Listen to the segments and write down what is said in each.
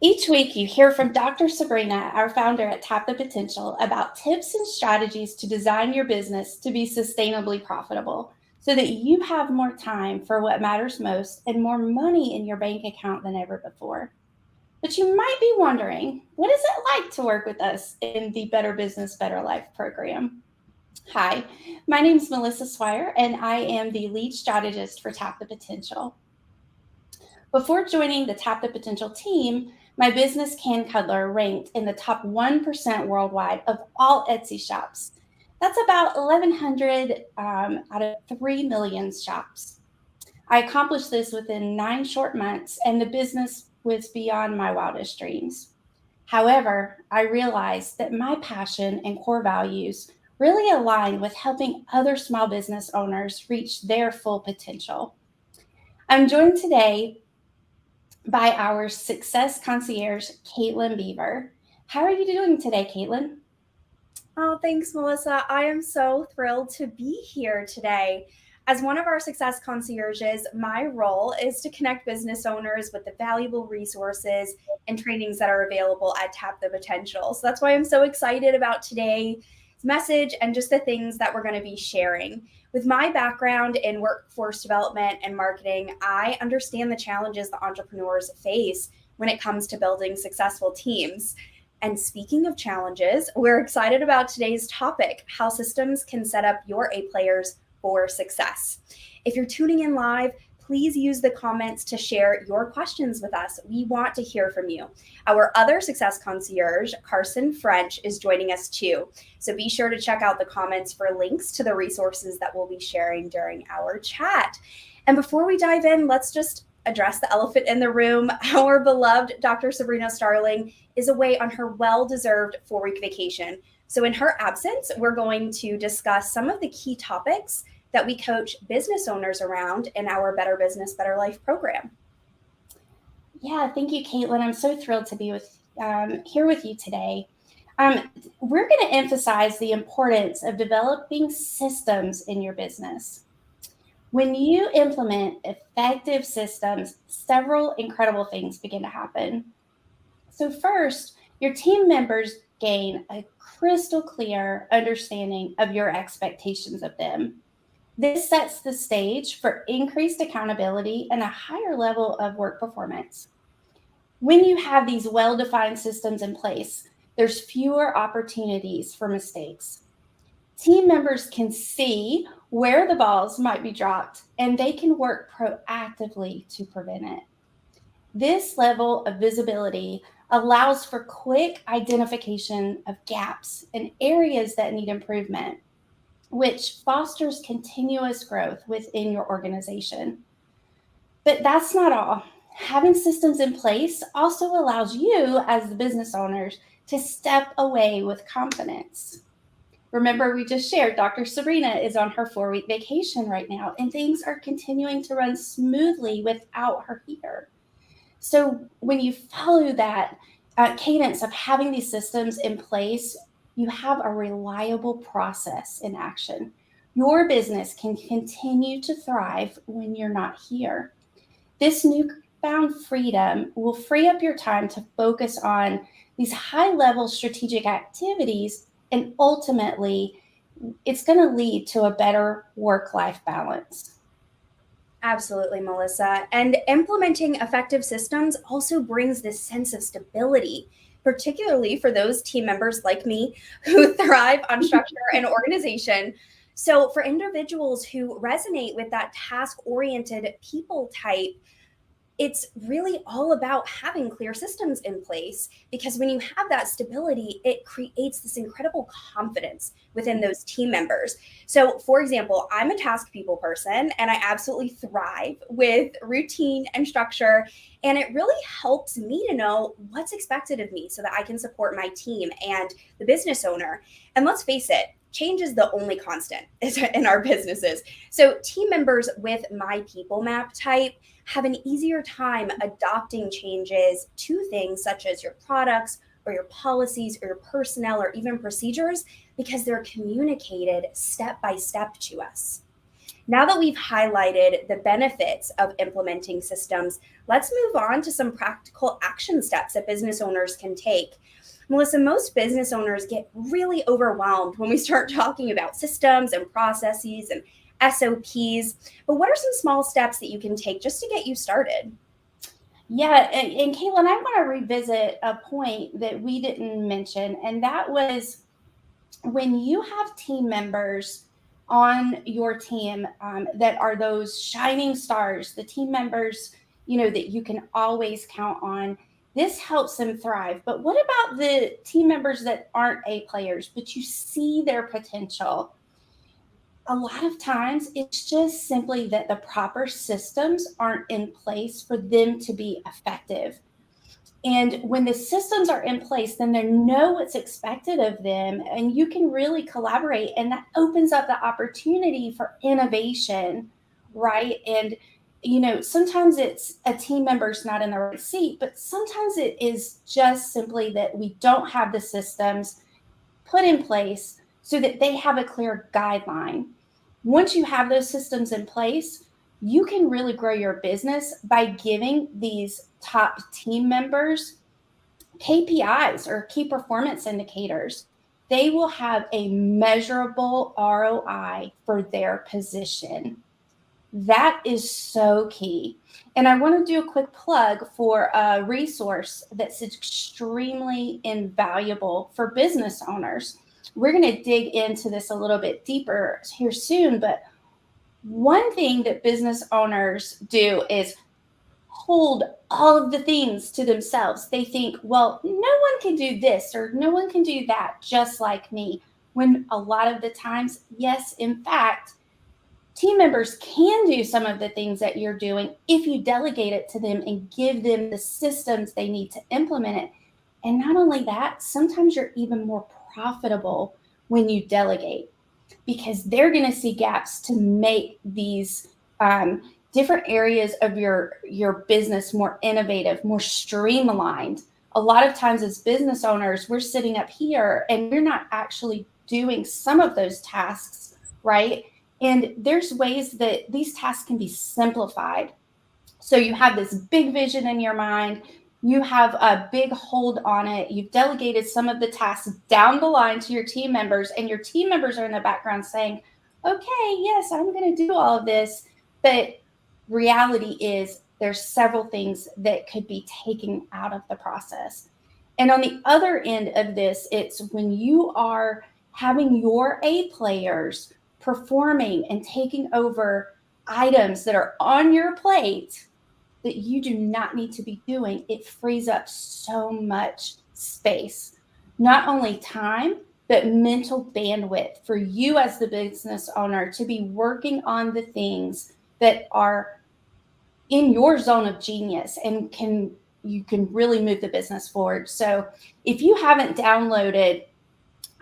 Each week, you hear from Dr. Sabrina, our founder at Tap the Potential, about tips and strategies to design your business to be sustainably profitable so that you have more time for what matters most and more money in your bank account than ever before. But you might be wondering, what is it like to work with us in the Better Business, Better Life program? Hi, my name is Melissa Swire, and I am the lead strategist for Tap the Potential. Before joining the Tap the Potential team, my business Can Cuddler ranked in the top 1% worldwide of all Etsy shops. That's about 1,100 out of 3 million shops. I accomplished this within 9 short months, and the business was beyond my wildest dreams. However, I realized that my passion and core values really align with helping other small business owners reach their full potential. I'm joined today by our success concierge, Kaitlyn Beaver. How are you doing today, Kaitlyn? Oh, thanks, Melissa. I am so thrilled to be here today. As one of our success concierges, my role is to connect business owners with the valuable resources and trainings that are available at Tap the Potential. So that's why I'm so excited about today's message and just the things that we're going to be sharing. With my background in workforce development and marketing, I understand the challenges that entrepreneurs face when it comes to building successful teams. And speaking of challenges, we're excited about today's topic, how systems can set up your A players for success. If you're tuning in live, please use the comments to share your questions with us. We want to hear from you. Our other success concierge, Carson French, is joining us too. So be sure to check out the comments for links to the resources that we'll be sharing during our chat. And before we dive in, let's just address the elephant in the room. Our beloved Dr. Sabrina Starling is away on her well-deserved 4-week vacation. So in her absence, we're going to discuss some of the key topics that we coach business owners around in our Better Business, Better Life program. Yeah, thank you, Kaitlyn. I'm so thrilled to be here with you today. We're going to emphasize the importance of developing systems in your business. When you implement effective systems, several incredible things begin to happen. So, first, your team members gain a crystal clear understanding of your expectations of them. This sets the stage for increased accountability and a higher level of work performance. When you have these well defined systems in place, there's fewer opportunities for mistakes. Team members can see where the balls might be dropped and they can work proactively to prevent it. This level of visibility allows for quick identification of gaps and areas that need improvement, which fosters continuous growth within your organization. But that's not all. Having systems in place also allows you, as the business owners, to step away with confidence. Remember, we just shared Dr. Sabrina is on her 4-week vacation right now, and things are continuing to run smoothly without her here. So, when you follow that cadence of having these systems in place, you have a reliable process in action. Your business can continue to thrive when you're not here. This newfound freedom will free up your time to focus on these high level strategic activities, and ultimately, it's going to lead to a better work life balance. Absolutely, Melissa. And implementing effective systems also brings this sense of stability, particularly for those team members like me who thrive on structure and organization. So, for individuals who resonate with that task oriented people type, it's really all about having clear systems in place, because when you have that stability, it creates this incredible confidence within those team members. So, for example, I'm a task people person and I absolutely thrive with routine and structure. And it really helps me to know what's expected of me so that I can support my team and the business owner. And let's face it, change is the only constant in our businesses. So team members with my people map type have an easier time adopting changes to things such as your products or your policies or your personnel or even procedures, because they're communicated step by step to us. Now that we've highlighted the benefits of implementing systems, let's move on to some practical action steps that business owners can take. Melissa, most business owners get really overwhelmed when we start talking about systems and processes and SOPs. But what are some small steps that you can take just to get you started? Yeah, and Kaitlyn, I want to revisit a point that we didn't mention, and that was when you have team members on your team that are those shining stars, the team members, that you can always count on. This helps them thrive. But what about the team members that aren't A players, but you see their potential? A lot of times it's just simply that the proper systems aren't in place for them to be effective. And when the systems are in place, then they know what's expected of them, and you can really collaborate. And that opens up the opportunity for innovation, right? And, sometimes it's a team member's not in the right seat, but sometimes it is just simply that we don't have the systems put in place so that they have a clear guideline. Once you have those systems in place, you can really grow your business by giving these top team members KPIs or key performance indicators. They will have a measurable ROI for their position. That is so key. And I want to do a quick plug for a resource that's extremely invaluable for business owners. We're going to dig into this a little bit deeper here soon, but one thing that business owners do is hold all of the things to themselves. They think, well, no one can do this or no one can do that just like me. When a lot of the times, yes, in fact, team members can do some of the things that you're doing if you delegate it to them and give them the systems they need to implement it. And not only that, sometimes you're even more profitable when you delegate, because they're going to see gaps to make these different areas of your business more innovative, more streamlined. A lot of times as business owners, we're sitting up here and we're not actually doing some of those tasks, right? And there's ways that these tasks can be simplified. So you have this big vision in your mind, you have a big hold on it, you've delegated some of the tasks down the line to your team members, and your team members are in the background saying, okay, yes, I'm going to do all of this. But reality is there's several things that could be taken out of the process. And on the other end of this, it's when you are having your A players performing and taking over items that are on your plate that you do not need to be doing. It frees up so much space, not only time, but mental bandwidth for you as the business owner to be working on the things that are in your zone of genius and you can really move the business forward. So if you haven't downloaded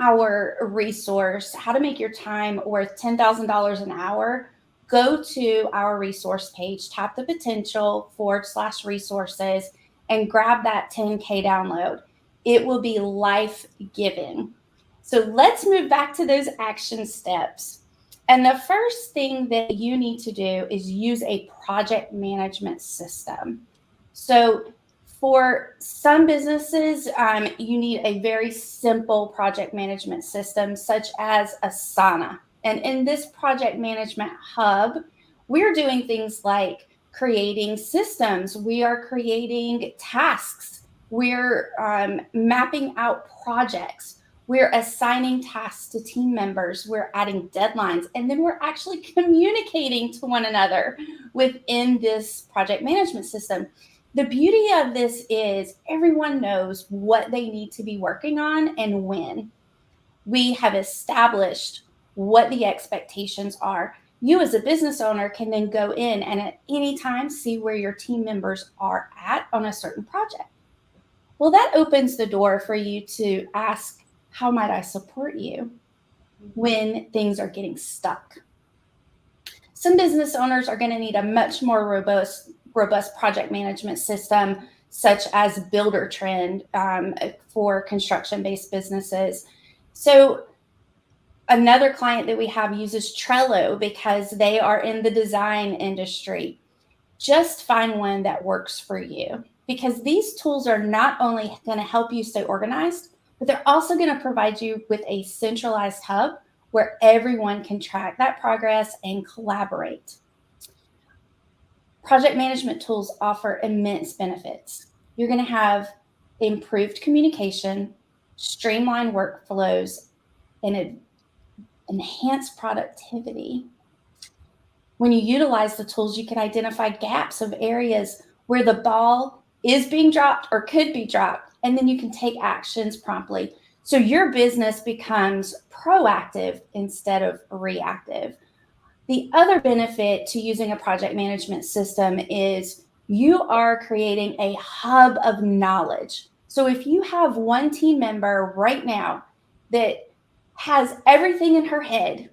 our resource, How to Make Your Time Worth $10,000 an Hour, go to our resource page, tap the potential /resources, and grab that 10K download. It will be life-giving. So let's move back to those action steps. And the first thing that you need to do is use a project management system. So for some businesses, you need a very simple project management system, such as Asana. And in this project management hub, we're doing things like creating systems. We are creating tasks. We're mapping out projects. We're assigning tasks to team members. We're adding deadlines. And then we're actually communicating to one another within this project management system. The beauty of this is everyone knows what they need to be working on and when. We have established what the expectations are. You as a business owner can then go in and at any time see where your team members are at on a certain project. Well, that opens the door for you to ask, how might I support you when things are getting stuck? Some business owners are going to need a much more robust project management system, such as Builder Trend for construction-based businesses. So Another client that we have uses Trello because they are in the design industry. Just find one that works for you, because these tools are not only going to help you stay organized, but they're also going to provide you with a centralized hub where everyone can track that progress and collaborate. Project management tools offer immense benefits. You're going to have improved communication, streamlined workflows, and enhanced productivity. When you utilize the tools, you can identify gaps of areas where the ball is being dropped or could be dropped, and then you can take actions promptly. So your business becomes proactive instead of reactive. The other benefit to using a project management system is you are creating a hub of knowledge. So if you have one team member right now that has everything in her head,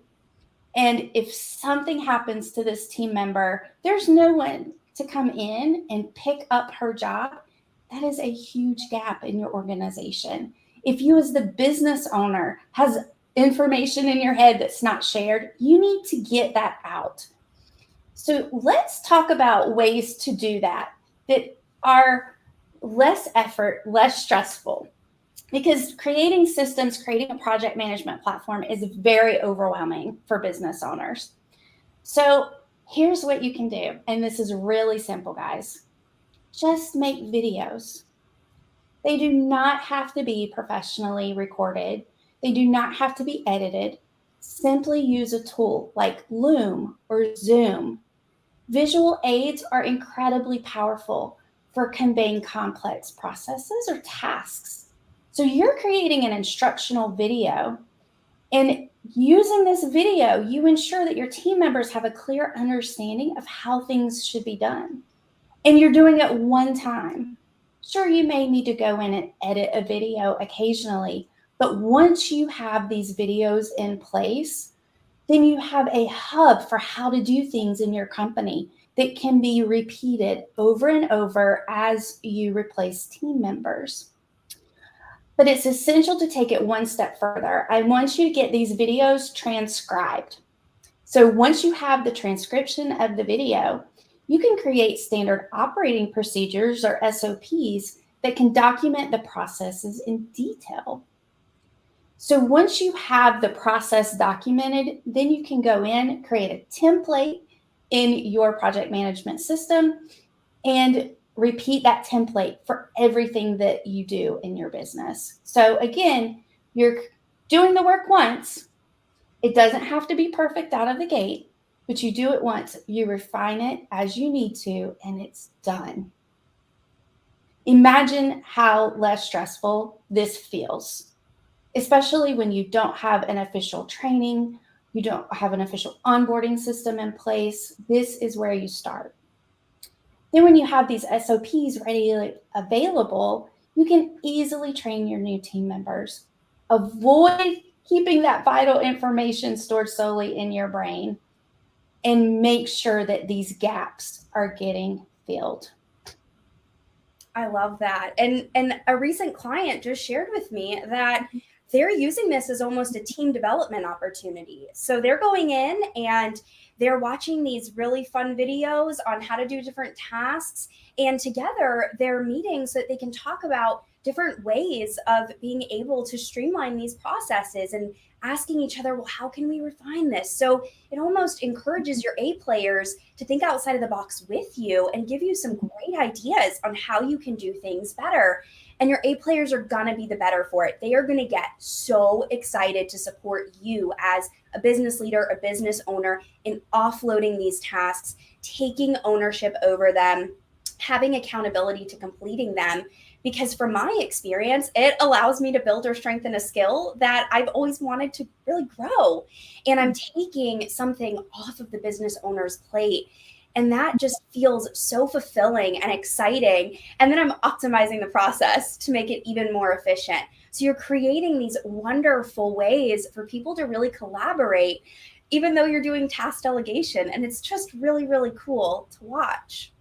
and if something happens to this team member, there's no one to come in and pick up her job, that is a huge gap in your organization. If you as the business owner has information in your head that's not shared, you need to get that out. So let's talk about ways to do that are less effort, less stressful. Because creating systems, creating a project management platform is very overwhelming for business owners. So here's what you can do. And this is really simple, guys. Just make videos. They do not have to be professionally recorded. They do not have to be edited. Simply use a tool like Loom or Zoom. Visual aids are incredibly powerful for conveying complex processes or tasks. So you're creating an instructional video, and using this video, you ensure that your team members have a clear understanding of how things should be done. And you're doing it one time. Sure, you may need to go in and edit a video occasionally, but once you have these videos in place, then you have a hub for how to do things in your company that can be repeated over and over as you replace team members. But it's essential to take it one step further. I want you to get these videos transcribed. So once you have the transcription of the video, you can create standard operating procedures or SOPs that can document the processes in detail. So once you have the process documented, then you can go in, create a template in your project management system, and repeat that template for everything that you do in your business. So again, you're doing the work once. It doesn't have to be perfect out of the gate, but you do it once. You refine it as you need to, and it's done. Imagine how less stressful this feels, especially when you don't have an official training, you don't have an official onboarding system in place. This is where you start. Then when you have these SOPs ready, available, you can easily train your new team members. Avoid keeping that vital information stored solely in your brain, and make sure that these gaps are getting filled. I love that. And a recent client just shared with me that they're using this as almost a team development opportunity. So they're going in and they're watching these really fun videos on how to do different tasks, and together they're meeting so that they can talk about different ways of being able to streamline these processes and asking each other, well, how can we refine this? So it almost encourages your A players to think outside of the box with you and give you some great ideas on how you can do things better. And your A players are going to be the better for it. They are going to get so excited to support you as a business leader, a business owner, in offloading these tasks, taking ownership over them, having accountability to completing them. Because from my experience, it allows me to build or strengthen a skill that I've always wanted to really grow. And I'm taking something off of the business owner's plate. And that just feels so fulfilling and exciting. And then I'm optimizing the process to make it even more efficient. So you're creating these wonderful ways for people to really collaborate, even though you're doing task delegation. And it's just really, really cool to watch.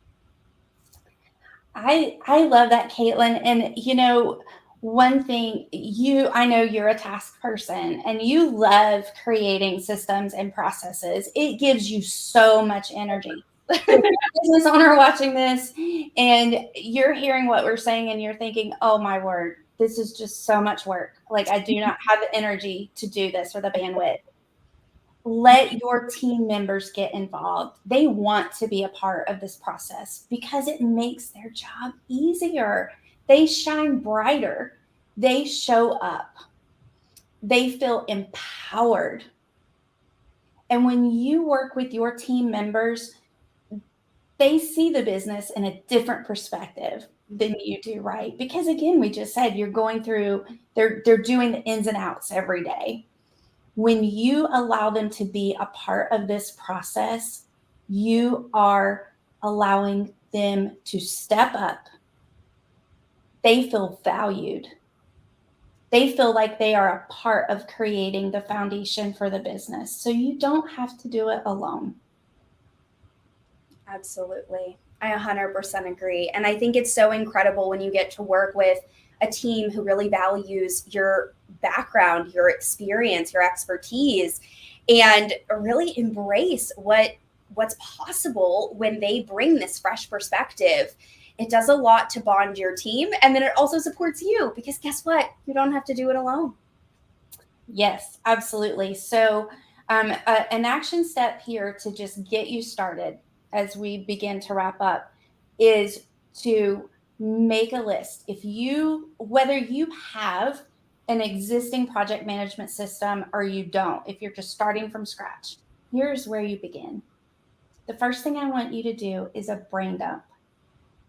I love that, Kaitlyn. And one thing I know you're a task person and you love creating systems and processes. It gives you so much energy. So if you're a business owner watching this and you're hearing what we're saying and you're thinking, oh my word, this is just so much work. Like I do not have the energy to do this or the bandwidth. Let your team members get involved. They want to be a part of this process because it makes their job easier. They shine brighter. They show up. They feel empowered. And when you work with your team members, they see the business in a different perspective than you do, right? Because again, we just said you're going through, they're doing the ins and outs every day. When you allow them to be a part of this process, you are allowing them to step up. They feel valued. They feel like they are a part of creating the foundation for the business. So you don't have to do it alone. Absolutely. I 100% agree. And I think it's so incredible when you get to work with a team who really values your background, your experience, your expertise, and really embrace what's possible when they bring this fresh perspective. It does a lot to bond your team. And then it also supports you because guess what? You don't have to do it alone. Yes, absolutely. So an action step here to just get you started as we begin to wrap up is to make a list. Whether you have an existing project management system or you don't, if you're just starting from scratch, here's where you begin. The first thing I want you to do is a brain dump.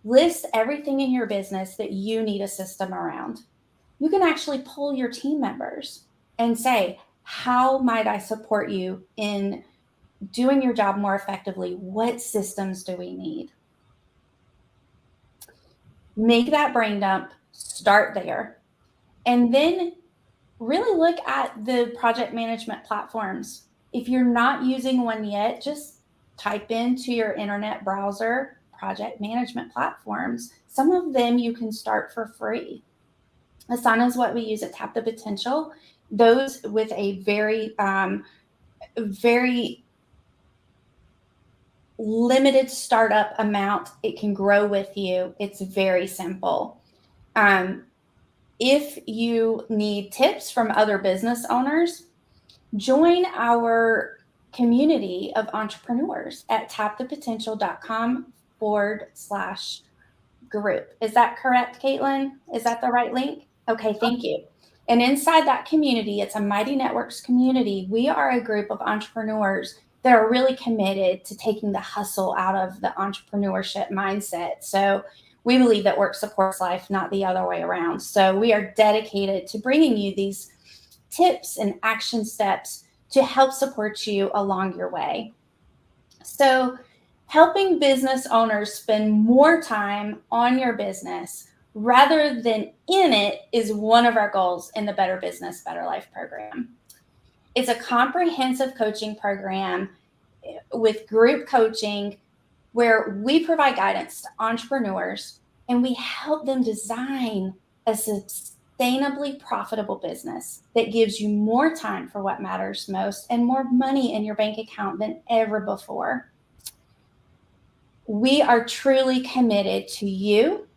List everything in your business that you need a system around. You can actually pull your team members and say, how might I support you in doing your job more effectively? What systems do we need? Make that brain dump, start there. And then really look at the project management platforms. If you're not using one yet, just type into your internet browser project management platforms. Some of them you can start for free. Asana is what we use at Tap the Potential. Those with a very, very limited startup amount, it can grow with you. It's very simple. If you need tips from other business owners, join our community of entrepreneurs at tapthepotential.com/group. Is that correct, Kaitlyn? Is that the right link? Okay, thank you. And inside that community, it's a Mighty Networks community. We are a group of entrepreneurs that are really committed to taking the hustle out of the entrepreneurship mindset. So we believe that work supports life, not the other way around. So we are dedicated to bringing you these tips and action steps to help support you along your way. So helping business owners spend more time on your business rather than in it is one of our goals in the Better Business, Better Life program. It's a comprehensive coaching program with group coaching where we provide guidance to entrepreneurs and we help them design a sustainably profitable business that gives you more time for what matters most and more money in your bank account than ever before. We are truly committed to you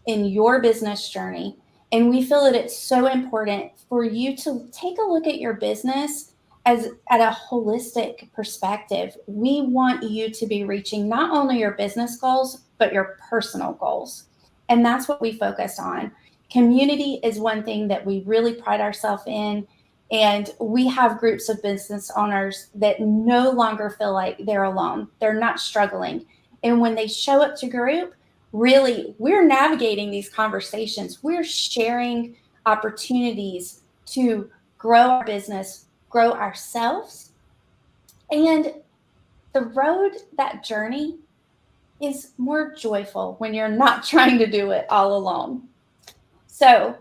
in your business journey. And we feel that it's so important for you to take a look at your business as at a holistic perspective. We want you to be reaching not only your business goals, but your personal goals. And that's what we focus on. Community is one thing that we really pride ourselves in. And we have groups of business owners that no longer feel like they're alone. They're not struggling. And when they show up to group, really, we're navigating these conversations. We're sharing opportunities to grow our business, grow ourselves. And the road, that journey is more joyful when you're not trying to do it all alone. So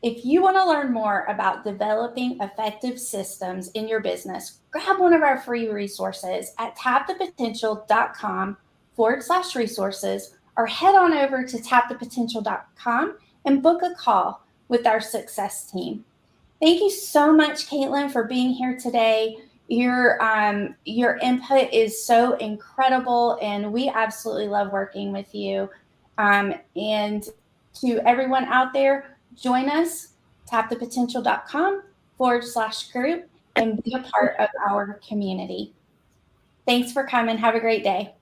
if you want to learn more about developing effective systems in your business, grab one of our free resources at tapthepotential.com/resources or head on over to tapthepotential.com and book a call. with our success team. Thank you so much, Kaitlyn, for being here today. Your input is so incredible, and we absolutely love working with you. And to everyone out there, join us, tapthepotential.com/group, and be a part of our community. Thanks for coming. Have a great day.